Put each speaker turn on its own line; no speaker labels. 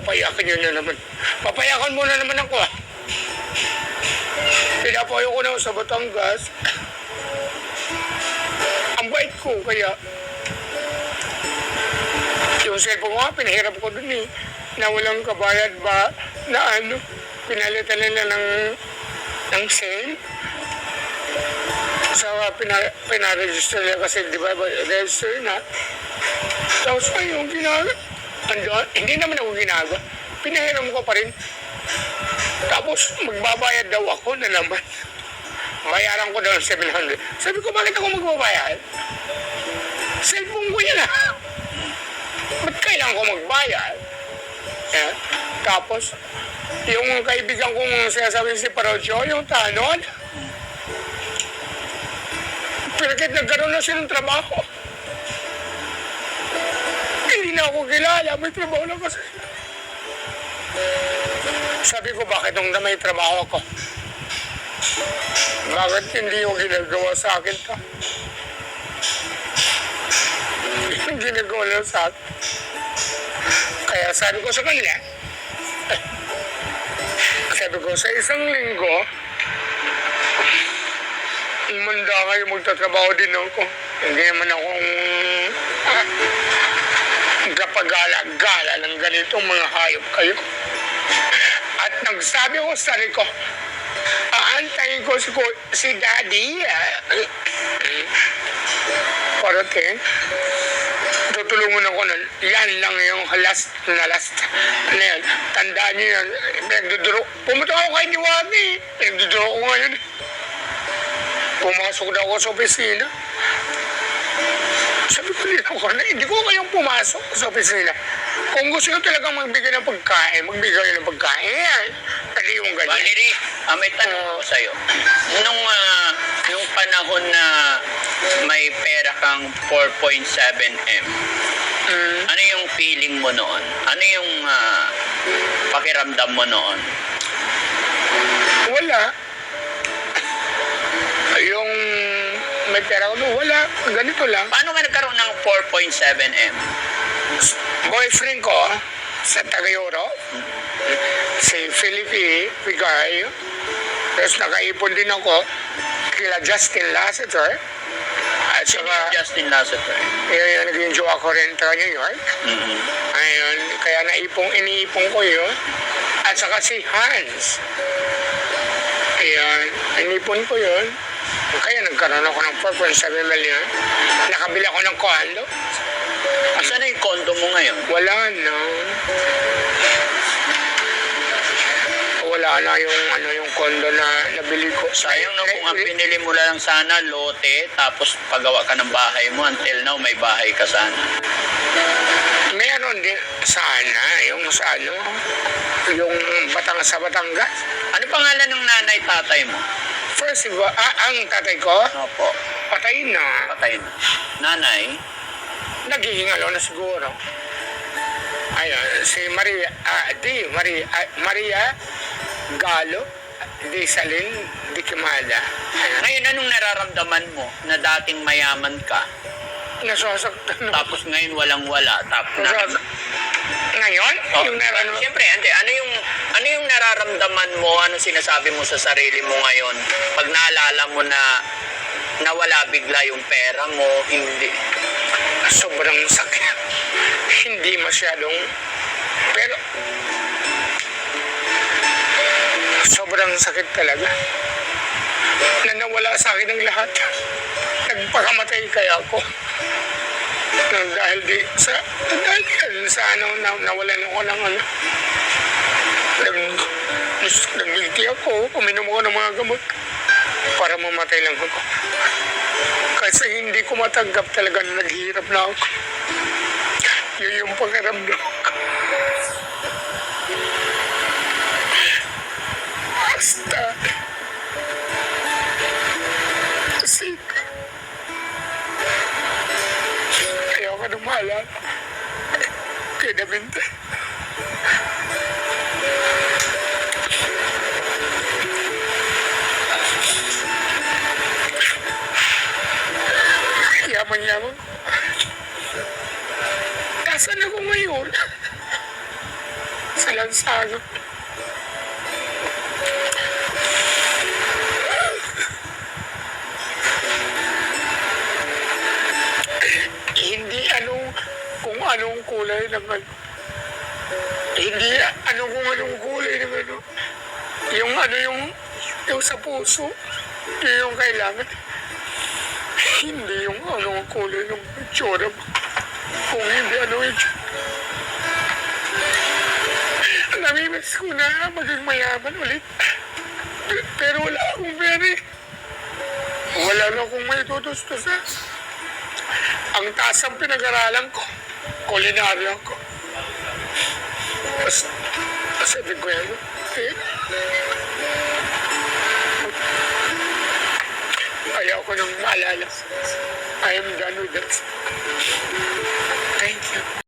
papayakan nyo na naman. Papayakan mo na naman ako ah. Pinapayo ko na sa Batangas. Ang bait ko, kaya yung cellphone ko nga, pinahirap ko dun eh. Na walang kabayad ba, na ano, pinalitan nila ng SIM. So, pinaregister nila kasi, di ba, register na. Tapos yung hindi naman ako ginagawa. Pinahiram ko pa rin. Tapos magbabayad daw ako na naman. Bayaran ko daw 700. Sabi ko, bakit ako magbabayad? Cellphone ko yan ah. Ba't kailangan ko magbayad? Eh, tapos, yung kaibigan kong sinasabi si Parocho, yung tanod, pero kahit nagkaroon na siya ng trabaho, hindi na ako kilala, may trabaho na kasi. Sabi ko, bakit nung na may trabaho ko? Bakit hindi yung ginagawa sa akin to? Yung ginagawa lang sa akin. Kaya sabi ko sa kanila, sabi ko, sa isang linggo, manda kayo magtatrabaho din ako. Hindi naman akong kapagala-gala ng ganitong mga hayop kayo. At nagsabi ko sa sarili ko, aantayin ko si Daddy. Parating, tutulungan ako na yan lang yung last. Ano yan, tandaan niyo yan. Pumunta ako kay Diwani. Nagduduro ko ngayon. Pumasok na ako sa opisina. Sabi ko nila ko na, hindi ko kayong pumasok sa opisina. Kung gusto nyo talagang magbigay ng pagkain, magbigay ng pagkain. Kasi yung ganyan.
Valerie, may tanong ko sa'yo. Nung panahon na may pera kang 4.7M, ano yung feeling mo noon? Ano yung pakiramdam mo noon?
Wala. Yung may pera ko noon, wala. Ganito lang.
Paano ka nagkaroon ng 4.7M?
Boyfriend ko sa Taga-Euro, si Felipe Vigario. Tapos nakaipon din ako kila Justin Lasseter. At
Sino
saka,
yung Justin Lasseter?
yun, naging jowa ko rin taga New York. Ayun, kaya iniipon ko yun. At saka si Hans. Ayun, inipon ko yun. Kaya nagkaroon ako ng 4.7 million. Nakabili ako ng condo.
Saan na yung condo mo ngayon?
Wala na. Wala na yung condo na nabili ko.
Sayang no, kung ang pinili mo lang sana, lote, tapos pagawa ka ng bahay mo, until now may bahay ka sana.
Meron din sana, yung sa yung sa Batangas.
Ano pangalan ng nanay tatay mo?
First, ang tatay ko,
Opo,
patay na.
patay na. Nanay?
Naghihingalo na siguro. Ayun, si Maria Galo, di Salin, di Kimada. Ayun.
Ngayon, anong nararamdaman mo na dating mayaman ka,
Nasasaktan na.
tapos ngayon walang-wala, tapos
Ngayon?
Oh,
Yung nararamdaman.
siyempre, ano yung nararamdaman mo, ano sinasabi mo sa sarili mo ngayon, pag naalala mo na nawala bigla yung pera mo, hindi.
Sobrang sakit. Hindi masyadong, pero sobrang sakit talaga. Na nawala sa akin ang lahat. Nagpakamatay kaya ako. Dahil sa nawalan ako ng nagbilti ako, uminom ako ng mga gamot para mamatay lang ako. Kasi hindi ko matanggap talaga na naghihirap na ako. Yun yung pakiramdam ko. Basta. Kasi ayaw ka nang maalala. Kaya nabintay. Yaman-yaman. Nasaan ako ngayon? Sa ginagawa. Hindi kung anong kulay ng ano. Hindi kung anong kulay ng ano. Yung sa puso. Yun yung kailangan. Hindi yung anong kulay ng itsura mo. Kung hindi yung itsura. Namimiss ko na maging mayaman ulit. Pero wala akong pera. Wala na akong may tutustusan. Ang taas ang pinag-aralan ko, kulinarya ko. Sabi ko yan, ayaw ko nang maalala. I am done with that. Thank you.